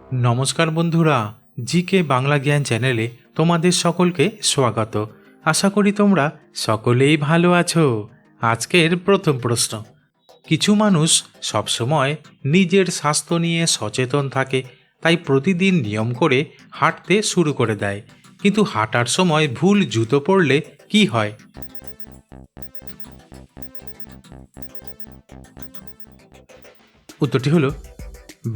নমস্কার বন্ধুরা, জিকে বাংলা জ্ঞান চ্যানেলে তোমাদের সকলকে স্বাগত। আশা করি তোমরা সকলেই ভালো আছো। আজকের প্রথম প্রশ্ন, কিছু মানুষ সবসময় নিজের স্বাস্থ্য নিয়ে সচেতন থাকে, তাই প্রতিদিন নিয়ম করে হাঁটতে শুরু করে দেয়, কিন্তু হাঁটার সময় ভুল জুতো পরলে কি হয়? উত্তরটি হলো,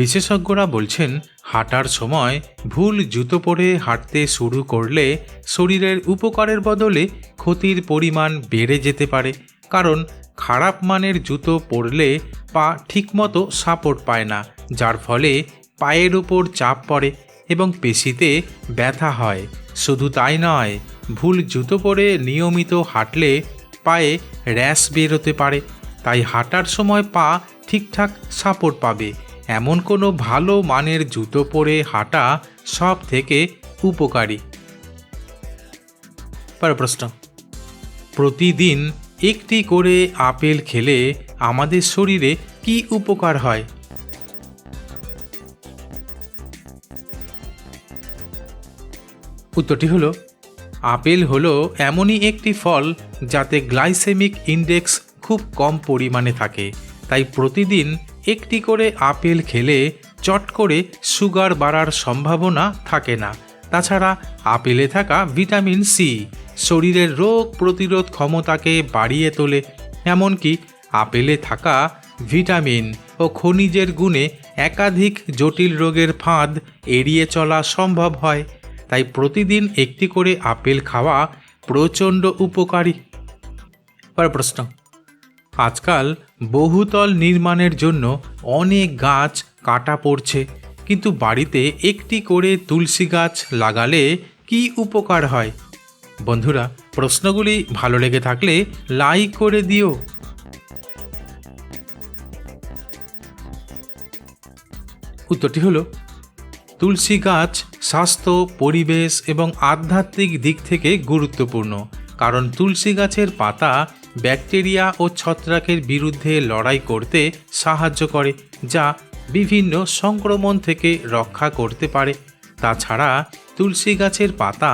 বিশেষজ্ঞরা বলছেন হাঁটার সময় ভুল জুতো পরে হাঁটতে শুরু করলে শরীরের উপকারের বদলে ক্ষতির পরিমাণ বেড়ে যেতে পারে। কারণ খারাপ মানের জুতো পরলে পা ঠিকমতো সাপোর্ট পায় না, যার ফলে পায়ের উপর চাপ পড়ে এবং পেশিতে ব্যথা হয়। শুধু তাই নয়, ভুল জুতো পরে নিয়মিত হাঁটলে পায়ে র্যাশ বেরোতে পারে। তাই হাঁটার সময় পা ঠিকঠাক সাপোর্ট পাবে এমন কোনো ভালো মানের জুতো পরে হাঁটা সব থেকে উপকারী। পরের প্রশ্ন, প্রতিদিন একটি করে আপেল খেলে আমাদের শরীরে কি উপকার হয়? উত্তরটি হলো, আপেল হলো এমনই একটি ফল যাতে গ্লাইসেমিক ইন্ডেক্স খুব কম পরিমাণে থাকে। তাই প্রতিদিন একটি করে আপেল খেলে চট করে সুগার বাড়ার সম্ভাবনা থাকে না। তাছাড়া আপেলে থাকা ভিটামিন সি শরীরের রোগ প্রতিরোধ ক্ষমতাকে বাড়িয়ে তোলে। এমনকি আপেলে থাকা ভিটামিন ও খনিজের গুণে একাধিক জটিল রোগের ফাঁদ এড়িয়ে চলা সম্ভব হয়। তাই প্রতিদিন একটি করে আপেল খাওয়া প্রচণ্ড উপকারী। পরের প্রশ্ন, আজকাল বহুতল নির্মাণের জন্য অনেক গাছ কাটা পড়ছে, কিন্তু বাড়িতে একটি করে তুলসী গাছ লাগালে কি উপকার হয়? বন্ধুরা, প্রশ্নগুলি ভালো লেগে থাকলে লাইক করে দিও। উত্তরটি হলো, তুলসী গাছ স্বাস্থ্য, পরিবেশ এবং আধ্যাত্মিক দিক থেকে গুরুত্বপূর্ণ। কারণ তুলসী গাছের পাতা ব্যাকটেরিয়া ও ছত্রাকের বিরুদ্ধে লড়াই করতে সাহায্য করে, যা বিভিন্ন সংক্রমণ থেকে রক্ষা করতে পারে। তাছাড়া তুলসী গাছের পাতা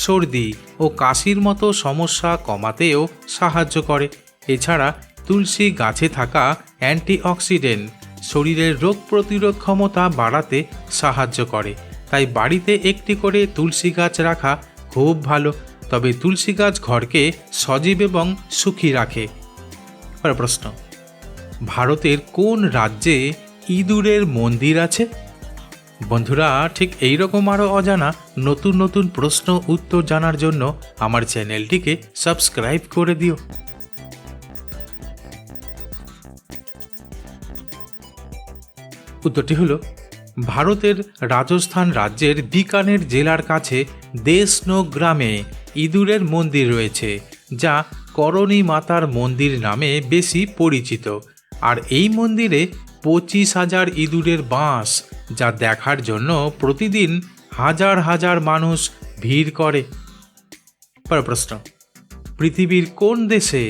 সর্দি ও কাশির মতো সমস্যা কমাতেও সাহায্য করে। এছাড়া তুলসী গাছে থাকা অ্যান্টিঅক্সিডেন্ট শরীরের রোগ প্রতিরোধ ক্ষমতা বাড়াতে সাহায্য করে। তাই বাড়িতে একটি করে তুলসী গাছ রাখা খুব ভালো। তবে তুলসী গাছ ঘরকে সজীব এবং সুখী রাখে। পরের প্রশ্ন, ভারতের কোন রাজ্যে ইঁদুরের মন্দির আছে? বন্ধুরা, ঠিক এইরকম আরও অজানা নতুন নতুন প্রশ্ন উত্তর জানার জন্য আমার চ্যানেলটিকে সাবস্ক্রাইব করে দিও। উত্তরটি হলো, ভারতের রাজস্থান রাজ্যের বিকানের জেলার কাছে দেশনো গ্রামে ইঁদুরের মন্দির রয়েছে, যা করণী মাতার মন্দির নামে বেশি পরিচিত। আর এই মন্দিরে 25,000 ইঁদুরের বাস, যা দেখার জন্য প্রতিদিন হাজার হাজার মানুষ ভিড় করে। পরের প্রশ্ন, পৃথিবীর কোন দেশে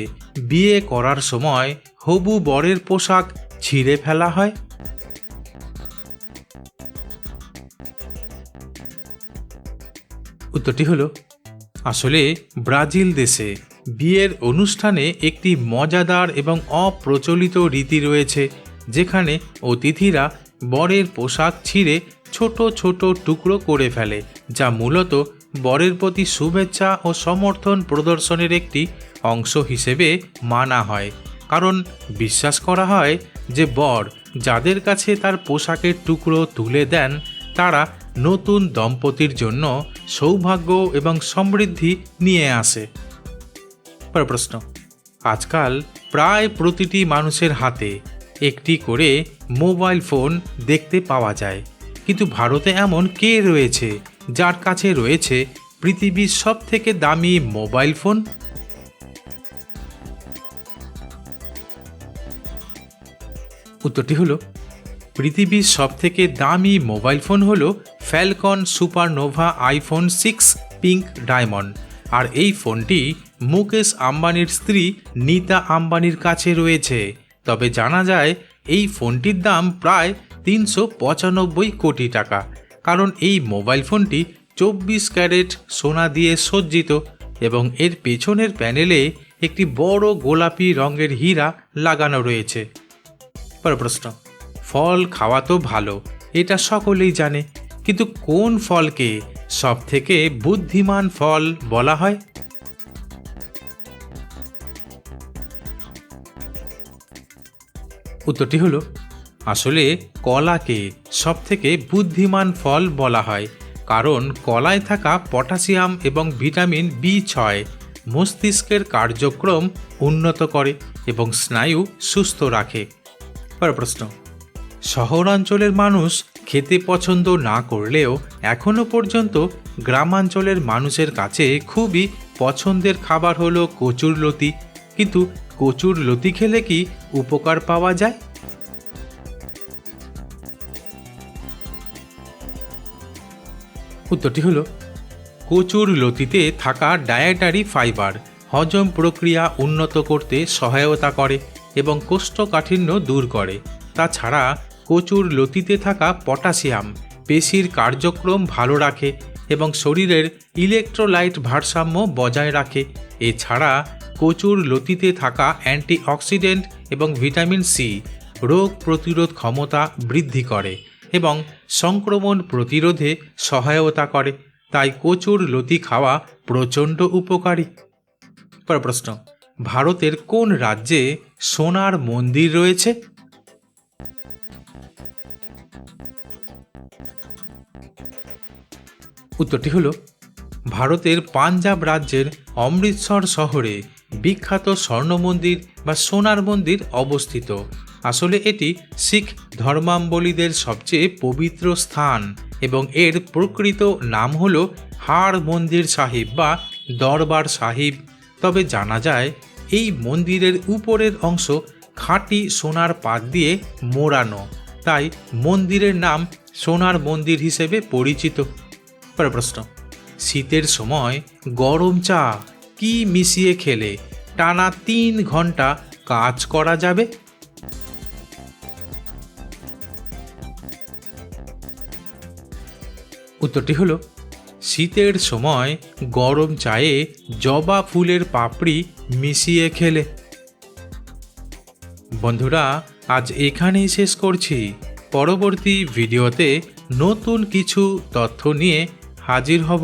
বিয়ে করার সময় হবু বরের পোশাক ছিঁড়ে ফেলা হয়? উত্তরটি হলো, আসলে ব্রাজিল দেশে বিয়ের অনুষ্ঠানে একটি মজাদার এবং অপ্রচলিত রীতি রয়েছে, যেখানে অতিথিরা বরের পোশাক ছিঁড়ে ছোট ছোট টুকরো করে ফেলে, যা মূলত বরের প্রতি শুভেচ্ছা ও সমর্থন প্রদর্শনের একটি অংশ হিসেবে মানা হয়। কারণ বিশ্বাস করা হয় যে বর যাদের কাছে তার পোশাকের টুকরো তুলে দেন, তারা নতুন দম্পতির জন্য সৌভাগ্য এবং সমৃদ্ধি নিয়ে আসে। পরের প্রশ্ন, আজকাল প্রায় প্রতিটি মানুষের হাতে একটি করে মোবাইল ফোন দেখতে পাওয়া যায়, কিন্তু ভারতে এমন কে রয়েছে যার কাছে রয়েছে পৃথিবীর সবথেকে দামি মোবাইল ফোন? উত্তরটি হলো, পৃথিবীর সবথেকে দামি মোবাইল ফোন হলো Falcon Supernova iPhone 6 pink diamond. আর এই ফোনটি মুকেশ আম্বানির স্ত্রী নীতা আম্বানির কাছে রয়েছে। তবে জানা যায় এই ফোনটির দাম প্রায় 395 কোটি টাকা, কারণ এই মোবাইল ফোনটি 24 ক্যারেট সোনা দিয়ে সজ্জিত এবং এর পেছনের প্যানেলে একটি বড় গোলাপি রঙের হীরা লাগানো রয়েছে। পরের প্রশ্ন, ফল খাওয়া তো ভালো, এটা সকলেই জানে, কিন্তু কোন ফলকে সবথেকে বুদ্ধিমান ফল বলা হয়? উত্তরটি হলো আসলে কলাকে সবথেকে বুদ্ধিমান ফল বলা হয়, কারণ কলায় থাকা পটাশিয়াম এবং ভিটামিন B6 মস্তিষ্কের কার্যক্রম উন্নত করে এবং স্নায়ু সুস্থ রাখে। পরের প্রশ্ন, শহরাঞ্চলের মানুষ খেতে পছন্দ না করলেও এখনও পর্যন্ত গ্রামাঞ্চলের মানুষের কাছে খুবই পছন্দের খাবার হলো কচুরলতি, কিন্তু কচুরলতি খেলে কি উপকার পাওয়া যায়? উত্তরটি হলো কচুরলতিতে থাকা ডায়েটারি ফাইবার হজম প্রক্রিয়া উন্নত করতে সহায়তা করে এবং কোষ্ঠকাঠিন্য দূর করে। তাছাড়া কচুরলতিতে থাকা পটাশিয়াম পেশির কার্যক্রম ভালো রাখে এবং শরীরের ইলেকট্রোলাইট ভারসাম্য বজায় রাখে। এছাড়া কচুরলতিতে থাকা অ্যান্টিঅক্সিডেন্ট এবং ভিটামিন সি রোগ প্রতিরোধ ক্ষমতা বৃদ্ধি করে এবং সংক্রমণ প্রতিরোধে সহায়তা করে, তাই কচুরলতি খাওয়া প্রচণ্ড উপকারী। পরের প্রশ্ন, ভারতের কোন রাজ্যে সোনার মন্দির রয়েছে? উত্তরটি হলো ভারতের পাঞ্জাব রাজ্যের অমৃতসর শহরে বিখ্যাত স্বর্ণ মন্দির বা সোনার মন্দির অবস্থিত। আসলে এটি শিখ ধর্মাবলম্বীদের সবচেয়ে পবিত্র স্থান এবং এর প্রকৃত নাম হল হার মন্দির সাহিব বা দরবার সাহিব। তবে জানা যায় এই মন্দিরের উপরের অংশ খাঁটি সোনার পাত দিয়ে মোড়ানো, তাই মন্দিরের নাম সোনার মন্দির হিসেবে পরিচিত। পরের প্রশ্ন, শীতের সময় গরম চা কি মিশিয়ে খেলে টানা 3 ঘন্টা কাজ করা যাবে? উত্তরটি হলো শীতের সময় গরম চায়ে জবা ফুলের পাপড়ি মিশিয়ে খেলে। বন্ধুরা, আজ এখানেই শেষ করছি। পরবর্তী ভিডিওতে নতুন কিছু তথ্য নিয়ে হাজির হব।